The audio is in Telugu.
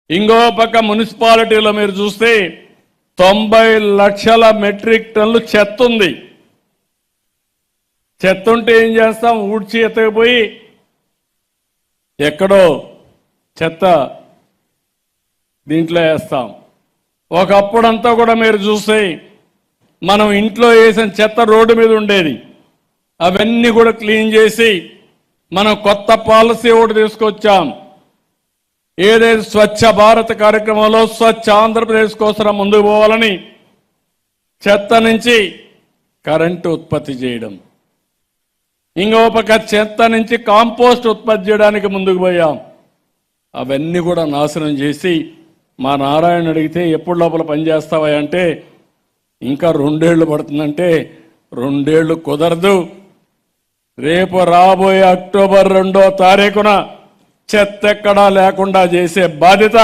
ఇంకో పక్క మున్సిపాలిటీలో మీరు చూస్తే 90 లక్షల మెట్రిక్ టన్నులు చెత్త ఉంది. చెత్త ఉంటే ఏం చేస్తాం? ఊడ్చి ఎత్తకపోయి ఎక్కడో చెత్త దీంట్లో వేస్తాం. ఒకప్పుడంతా కూడా మీరు చూస్తే మనం ఇంట్లో వేసిన చెత్త రోడ్డు మీద ఉండేది. అవన్నీ కూడా క్లీన్ చేసి మనం కొత్త పాలసీ ఒకటి తీసుకొచ్చాం. ఏదైతే స్వచ్ఛ భారత్ కార్యక్రమంలో స్వచ్ఛ ఆంధ్రప్రదేశ్ కోసం ముందుకు పోవాలని చెత్త నుంచి కరెంటు ఉత్పత్తి చేయడం, ఇంకో పక్క చెత్త నుంచి కాంపోస్ట్ ఉత్పత్తి చేయడానికి ముందుకు పోయాం. అవన్నీ కూడా నాశనం చేసి మా నారాయణ అడిగితే ఎప్పుడు లోపల పనిచేస్తావా అంటే ఇంకా 2 ఏళ్లు పడుతుందంటే 2 ఏళ్లు కుదరదు. రేపు రాబోయే అక్టోబర్ 2వ తారీఖున చెత్త ఎక్కడా లేకుండా చేసే బాధ్యత